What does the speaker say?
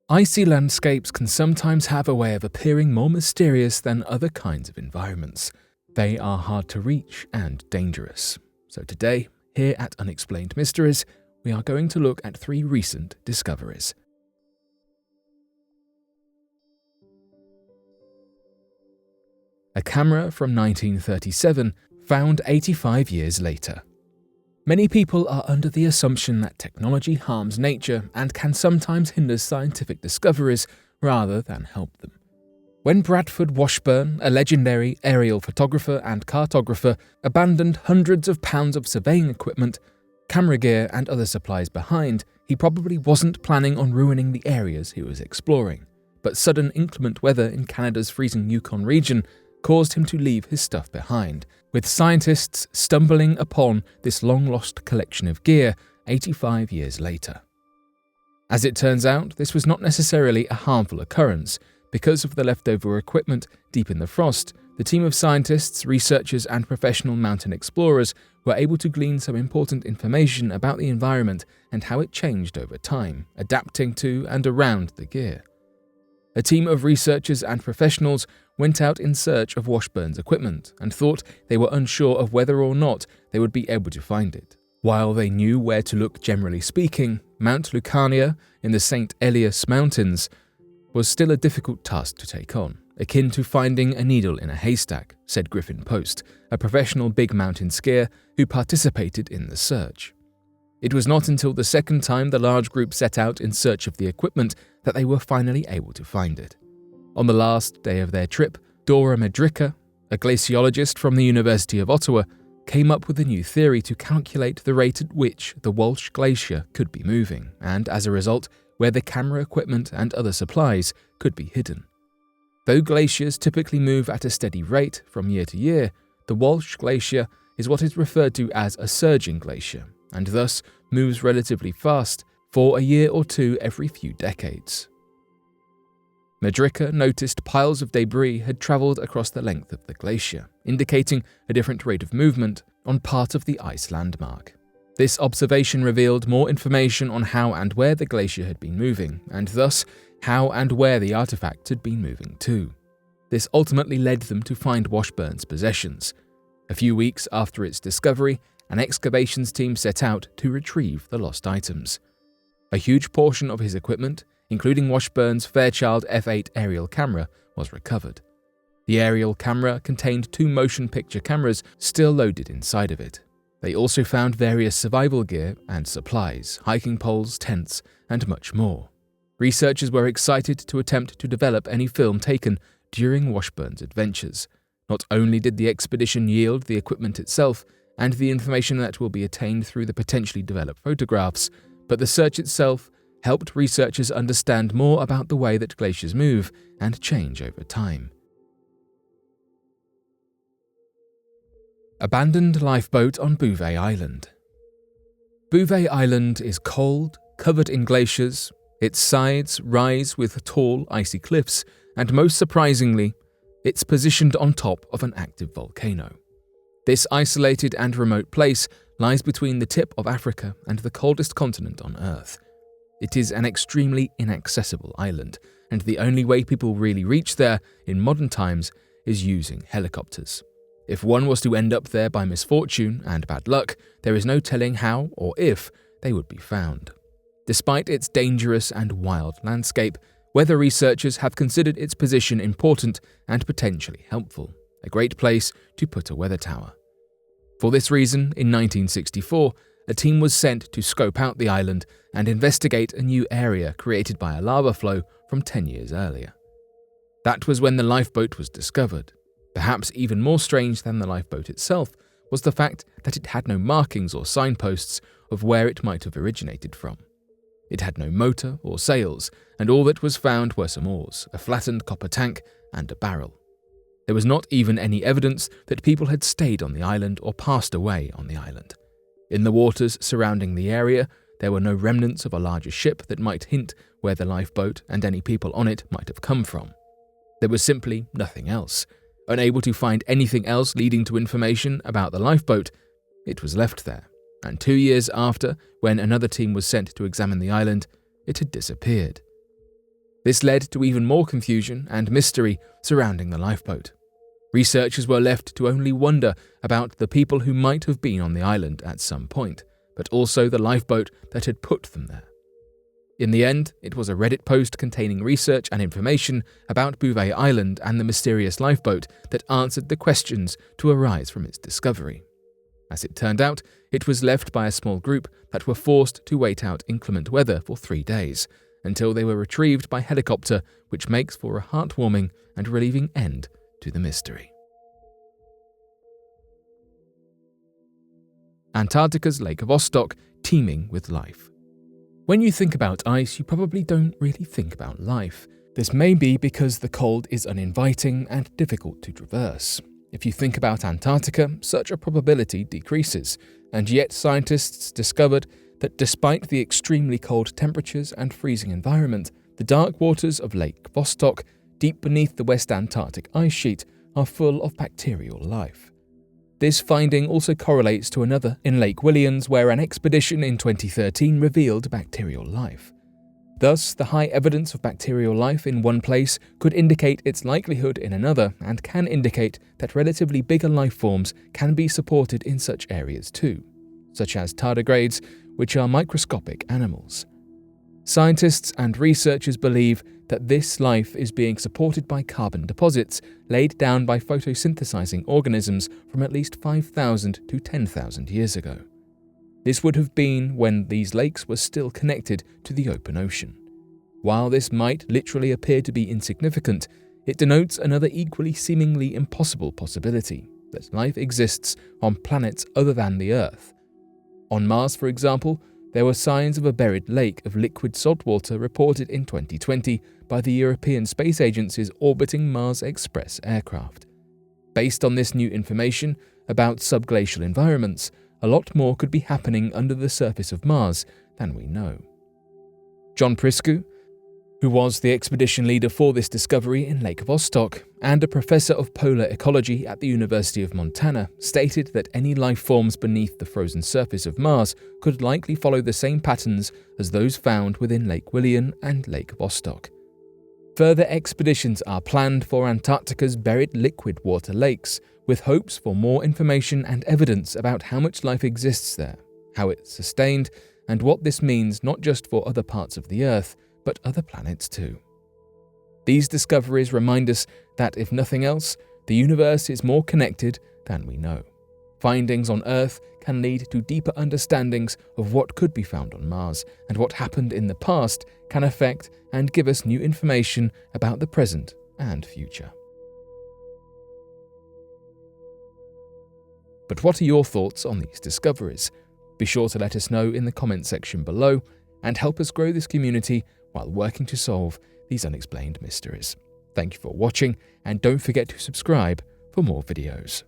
Icy landscapes can sometimes have a way of appearing more mysterious than other kinds of environments. They are hard to reach and dangerous. So today, here at Unexplained Mysteries, we are going to look at 3 recent discoveries. A camera from 1937 found 85 years later. Many people are under the assumption that technology harms nature and can sometimes hinder scientific discoveries rather than help them. When Bradford Washburn, a legendary aerial photographer and cartographer, abandoned hundreds of pounds of surveying equipment, camera gear and other supplies behind, he probably wasn't planning on ruining the areas he was exploring. But sudden inclement weather in Canada's freezing Yukon region caused him to leave his stuff behind, with scientists stumbling upon this long-lost collection of gear 85 years later. As it turns out, this was not necessarily a harmful occurrence. Because of the leftover equipment deep in the frost, the team of scientists, researchers and professional mountain explorers were able to glean some important information about the environment and how it changed over time, adapting to and around the gear. A team of researchers and professionals went out in search of Washburn's equipment and thought they were unsure of whether or not they would be able to find it. While they knew where to look generally speaking, Mount Lucania in the St. Elias Mountains was still a difficult task to take on, akin to finding a needle in a haystack, said Griffin Post, a professional big mountain skier who participated in the search. It was not until the second time the large group set out in search of the equipment that they were finally able to find it. On the last day of their trip, Dora Medricka, a glaciologist from the University of Ottawa, came up with a new theory to calculate the rate at which the Walsh Glacier could be moving, and as a result, where the camera equipment and other supplies could be hidden. Though glaciers typically move at a steady rate from year to year, the Walsh Glacier is what is referred to as a surging glacier, and thus moves relatively fast for a year or two every few decades. Medricka noticed piles of debris had travelled across the length of the glacier, indicating a different rate of movement on part of the ice landmark. This observation revealed more information on how and where the glacier had been moving, and thus how and where the artifact had been moving to. This ultimately led them to find Washburn's possessions. A few weeks after its discovery, an excavations team set out to retrieve the lost items. A huge portion of his equipment, including Washburn's Fairchild F8 aerial camera, was recovered. The aerial camera contained 2 motion picture cameras still loaded inside of it. They also found various survival gear and supplies, hiking poles, tents, and much more. Researchers were excited to attempt to develop any film taken during Washburn's adventures. Not only did the expedition yield the equipment itself and the information that will be attained through the potentially developed photographs, but the search itself helped researchers understand more about the way that glaciers move and change over time. Abandoned lifeboat on Bouveau Island. Bouveau Island is cold, covered in glaciers, its sides rise with tall, icy cliffs, and most surprisingly, it's positioned on top of an active volcano. This isolated and remote place lies between the tip of Africa and the coldest continent on Earth. It is an extremely inaccessible island, and the only way people really reach there in modern times is using helicopters. If one was to end up there by misfortune and bad luck, there is no telling how or if they would be found. Despite its dangerous and wild landscape, weather researchers have considered its position important and potentially helpful, a great place to put a weather tower. For this reason, in 1964, a team was sent to scope out the island and investigate a new area created by a lava flow from 10 years earlier. That was when the lifeboat was discovered. Perhaps even more strange than the lifeboat itself was the fact that it had no markings or signposts of where it might have originated from. It had no motor or sails, and all that was found were some oars, a flattened copper tank, and a barrel. There was not even any evidence that people had stayed on the island or passed away on the island. In the waters surrounding the area, there were no remnants of a larger ship that might hint where the lifeboat and any people on it might have come from. There was simply nothing else. Unable to find anything else leading to information about the lifeboat, it was left there, and 2 years after, when another team was sent to examine the island, it had disappeared. This led to even more confusion and mystery surrounding the lifeboat. Researchers were left to only wonder about the people who might have been on the island at some point, but also the lifeboat that had put them there. In the end, it was a Reddit post containing research and information about Bouveau Island and the mysterious lifeboat that answered the questions to arise from its discovery. As it turned out, it was left by a small group that were forced to wait out inclement weather for 3 days, until they were retrieved by helicopter, which makes for a heartwarming and relieving end to the mystery. Antarctica's Lake of Ostock, teeming with life. When you think about ice, you probably don't really think about life. This may be because the cold is uninviting and difficult to traverse. If you think about Antarctica, such a probability decreases, and yet scientists discovered that despite the extremely cold temperatures and freezing environment, the dark waters of Lake Vostok, deep beneath the West Antarctic ice sheet, are full of bacterial life. This finding also correlates to another in Lake Williams, where an expedition in 2013 revealed bacterial life. Thus, the high evidence of bacterial life in one place could indicate its likelihood in another, and can indicate that relatively bigger life forms can be supported in such areas too, such as tardigrades, which are microscopic animals. Scientists and researchers believe that this life is being supported by carbon deposits laid down by photosynthesizing organisms from at least 5,000 to 10,000 years ago. This would have been when these lakes were still connected to the open ocean. While this might literally appear to be insignificant, it denotes another equally seemingly impossible possibility, that life exists on planets other than the Earth. On Mars, for example, there were signs of a buried lake of liquid saltwater reported in 2020 by the European Space Agency's orbiting Mars Express aircraft. Based on this new information about subglacial environments, a lot more could be happening under the surface of Mars than we know. John Priscu, who was the expedition leader for this discovery in Lake of Ostock and a professor of polar ecology at the University of Montana, stated that any life forms beneath the frozen surface of Mars could likely follow the same patterns as those found within Lake William and Lake of Ostock. Further expeditions are planned for Antarctica's buried liquid water lakes, with hopes for more information and evidence about how much life exists there, how it's sustained, and what this means not just for other parts of the Earth, but other planets too. These discoveries remind us that, if nothing else, the universe is more connected than we know. Findings on Earth can lead to deeper understandings of what could be found on Mars, and what happened in the past can affect and give us new information about the present and future. But what are your thoughts on these discoveries? Be sure to let us know in the comment section below, and help us grow this community while working to solve these unexplained mysteries. Thank you for watching, and don't forget to subscribe for more videos.